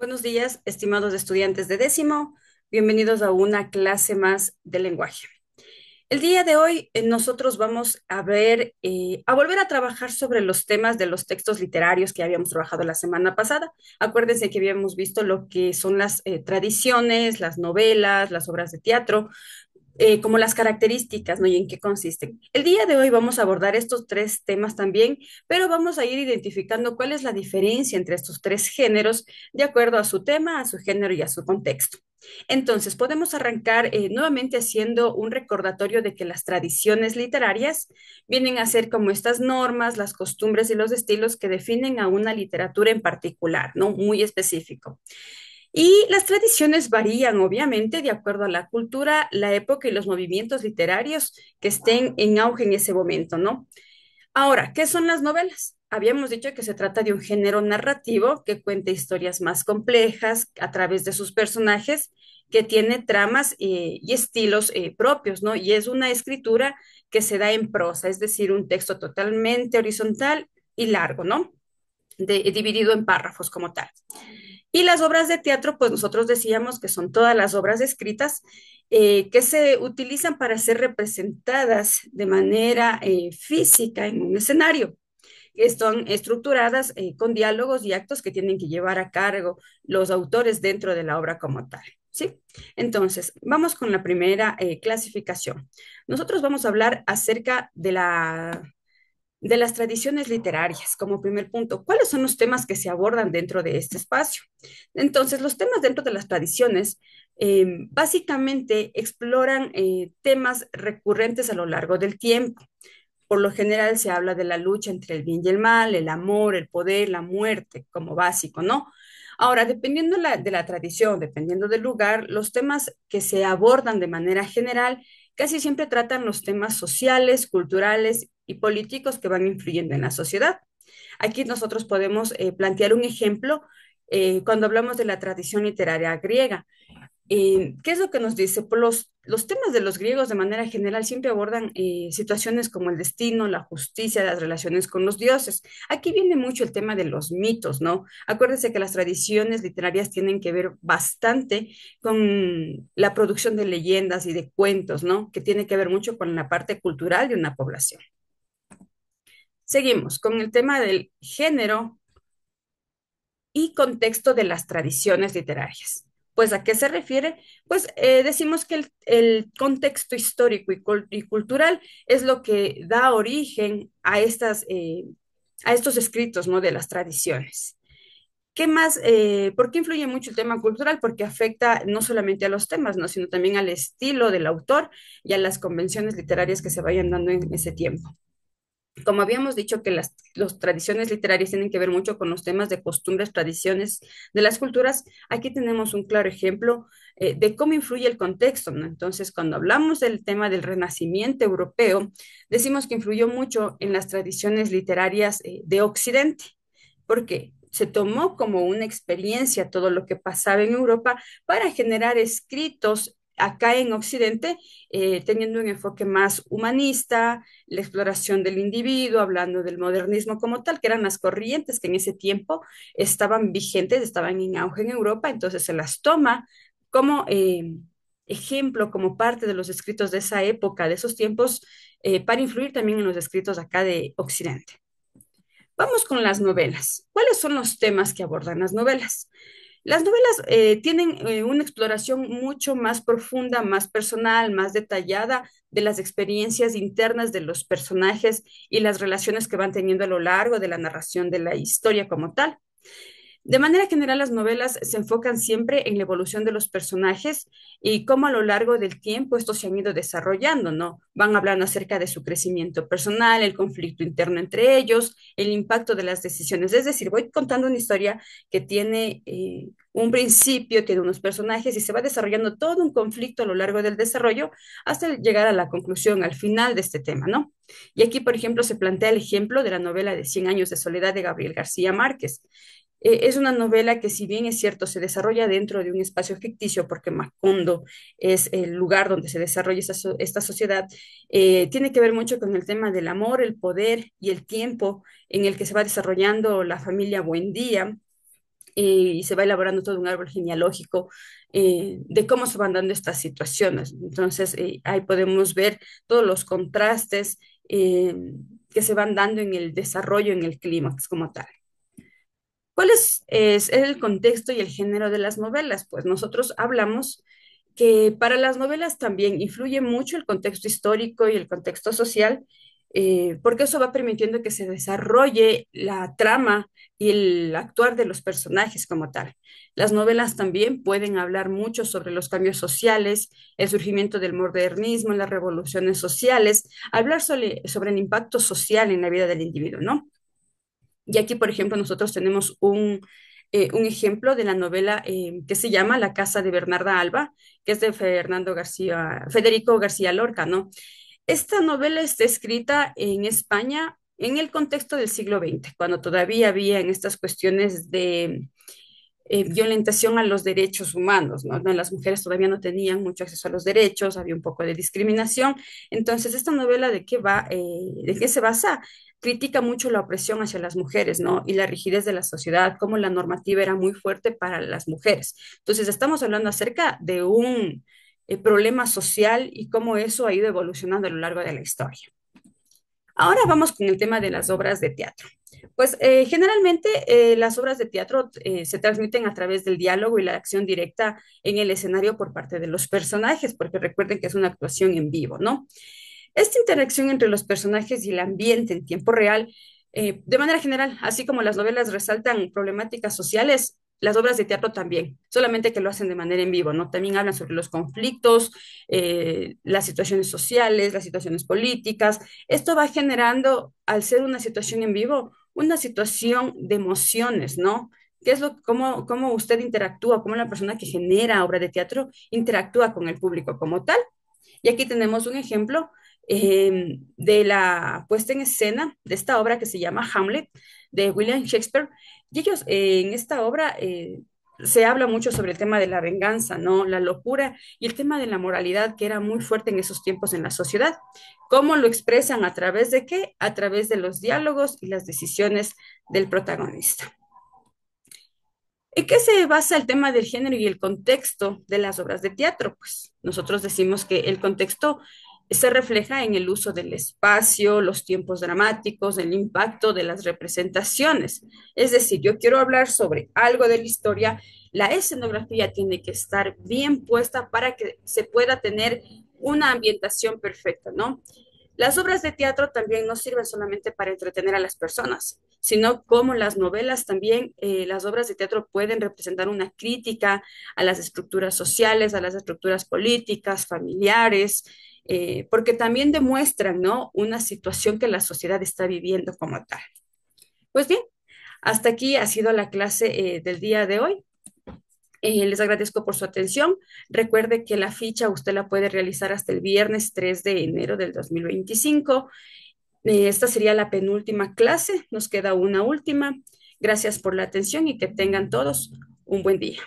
Buenos días, estimados estudiantes de décimo. Bienvenidos a una clase más de lenguaje. El día de hoy nosotros vamos a volver a trabajar sobre los temas de los textos literarios que habíamos trabajado la semana pasada. Acuérdense que habíamos visto lo que son las tradiciones, las novelas, las obras de teatro, como las características, ¿no? Y en qué consisten. El día de hoy vamos a abordar estos tres temas también, pero vamos a ir identificando cuál es la diferencia entre estos tres géneros de acuerdo a su tema, a su género y a su contexto. Entonces, podemos arrancar nuevamente haciendo un recordatorio de que las tradiciones literarias vienen a ser como estas normas, las costumbres y los estilos que definen a una literatura en particular, ¿no? Muy específico. Y las tradiciones varían, obviamente, de acuerdo a la cultura, la época y los movimientos literarios que estén en auge en ese momento, ¿no? Ahora, ¿qué son las novelas? Habíamos dicho que se trata de un género narrativo que cuenta historias más complejas a través de sus personajes, que tiene tramas y estilos propios, ¿no? Y es una escritura que se da en prosa, es decir, un texto totalmente horizontal y largo, ¿no? Dividido en párrafos como tal. Y las obras de teatro, pues nosotros decíamos que son todas las obras escritas que se utilizan para ser representadas de manera física en un escenario. Están estructuradas con diálogos y actos que tienen que llevar a cargo los autores dentro de la obra como tal. ¿Sí? Entonces, vamos con la primera clasificación. Nosotros vamos a hablar acerca de las tradiciones literarias como primer punto. ¿Cuáles son los temas que se abordan dentro de este espacio? Entonces, los temas dentro de las tradiciones básicamente exploran temas recurrentes a lo largo del tiempo. Por lo general se habla de la lucha entre el bien y el mal, el amor, el poder, la muerte como básico, ¿no? Ahora, dependiendo de la tradición, dependiendo del lugar, los temas que se abordan de manera general casi siempre tratan los temas sociales, culturales y políticos que van influyendo en la sociedad. Aquí nosotros podemos plantear un ejemplo cuando hablamos de la tradición literaria griega. ¿Qué es lo que nos dice? Pues los temas de los griegos de manera general siempre abordan situaciones como el destino, la justicia, las relaciones con los dioses. Aquí viene mucho el tema de los mitos, ¿no? Acuérdense que las tradiciones literarias tienen que ver bastante con la producción de leyendas y de cuentos, ¿no? Que tiene que ver mucho con la parte cultural de una población. Seguimos con el tema del género y contexto de las tradiciones literarias. Pues, ¿a qué se refiere? Pues decimos que el contexto histórico y cultural es lo que da origen a estos escritos, ¿no? De las tradiciones. ¿Qué más? ¿Por qué influye mucho el tema cultural? Porque afecta no solamente a los temas, ¿no? Sino también al estilo del autor y a las convenciones literarias que se vayan dando en ese tiempo. Como habíamos dicho que las tradiciones literarias tienen que ver mucho con los temas de costumbres, tradiciones de las culturas, aquí tenemos un claro ejemplo de cómo influye el contexto, ¿no? Entonces, cuando hablamos del tema del Renacimiento europeo, decimos que influyó mucho en las tradiciones literarias de Occidente, porque se tomó como una experiencia todo lo que pasaba en Europa para generar escritos acá en Occidente, teniendo un enfoque más humanista, la exploración del individuo, hablando del modernismo como tal, que eran las corrientes que en ese tiempo estaban vigentes, estaban en auge en Europa, entonces se las toma como ejemplo, como parte de los escritos de esa época, de esos tiempos, para influir también en los escritos acá de Occidente. Vamos con las novelas. ¿Cuáles son los temas que abordan las novelas? Las novelas tienen una exploración mucho más profunda, más personal, más detallada de las experiencias internas de los personajes y las relaciones que van teniendo a lo largo de la narración de la historia como tal. De manera general, las novelas se enfocan siempre en la evolución de los personajes y cómo a lo largo del tiempo estos se han ido desarrollando, ¿no? Van hablando acerca de su crecimiento personal, el conflicto interno entre ellos, el impacto de las decisiones. Es decir, voy contando una historia que tiene un principio, tiene unos personajes y se va desarrollando todo un conflicto a lo largo del desarrollo hasta llegar a la conclusión, al final de este tema, ¿no? Y aquí, por ejemplo, se plantea el ejemplo de la novela de Cien años de soledad de Gabriel García Márquez. Es una novela que, si bien es cierto, se desarrolla dentro de un espacio ficticio, porque Macondo es el lugar donde se desarrolla esta sociedad, tiene que ver mucho con el tema del amor, el poder y el tiempo en el que se va desarrollando la familia Buendía, y se va elaborando todo un árbol genealógico de cómo se van dando estas situaciones. Entonces, ahí podemos ver todos los contrastes eh, que se van dando en el desarrollo, en el clímax como tal. ¿Cuál es el contexto y el género de las novelas? Pues nosotros hablamos que para las novelas también influye mucho el contexto histórico y el contexto social, porque eso va permitiendo que se desarrolle la trama y el actuar de los personajes como tal. Las novelas también pueden hablar mucho sobre los cambios sociales, el surgimiento del modernismo, las revoluciones sociales, hablar sobre el impacto social en la vida del individuo, ¿no? Y aquí, por ejemplo, nosotros tenemos un ejemplo de la novela que se llama La casa de Bernarda Alba, que es de Federico García Lorca, ¿no? Esta novela está escrita en España en el contexto del siglo XX, cuando todavía había en estas cuestiones de violentación a los derechos humanos, ¿no? Las mujeres todavía no tenían mucho acceso a los derechos, había un poco de discriminación. Entonces, esta novela de qué va, de qué se basa, critica mucho la opresión hacia las mujeres, ¿no? Y la rigidez de la sociedad, cómo la normativa era muy fuerte para las mujeres. Entonces, estamos hablando acerca de un problema social y cómo eso ha ido evolucionando a lo largo de la historia. Ahora vamos con el tema de las obras de teatro. Pues generalmente las obras de teatro se transmiten a través del diálogo y la acción directa en el escenario por parte de los personajes, porque recuerden que es una actuación en vivo, ¿no? Esta interacción entre los personajes y el ambiente en tiempo real, de manera general, así como las novelas resaltan problemáticas sociales, las obras de teatro también, solamente que lo hacen de manera en vivo, ¿no? También hablan sobre los conflictos, las situaciones sociales, las situaciones políticas. Esto va generando, al ser una situación en vivo, una situación de emociones, ¿no? ¿Qué es cómo usted interactúa, cómo la persona que genera obra de teatro interactúa con el público como tal? Y aquí tenemos un ejemplo de la puesta en escena de esta obra que se llama Hamlet de William Shakespeare. Y ellos en esta obra se habla mucho sobre el tema de la venganza, ¿no? La locura y el tema de la moralidad que era muy fuerte en esos tiempos en la sociedad. ¿Cómo lo expresan? ¿A través de qué? A través de los diálogos y las decisiones del protagonista. ¿En qué se basa el tema del género y el contexto de las obras de teatro? Pues nosotros decimos que el contexto se refleja en el uso del espacio, los tiempos dramáticos, el impacto de las representaciones. Es decir, yo quiero hablar sobre algo de la historia, la escenografía tiene que estar bien puesta para que se pueda tener una ambientación perfecta, ¿no? Las obras de teatro también no sirven solamente para entretener a las personas, sino como las novelas también, las obras de teatro pueden representar una crítica a las estructuras sociales, a las estructuras políticas, familiares, porque también demuestran, ¿no? Una situación que la sociedad está viviendo como tal. Pues bien, hasta aquí ha sido la clase del día de hoy. Les agradezco por su atención. Recuerde que la ficha usted la puede realizar hasta el viernes 3 de enero del 2025. Esta sería la penúltima clase. Nos queda una última. Gracias por la atención y que tengan todos un buen día.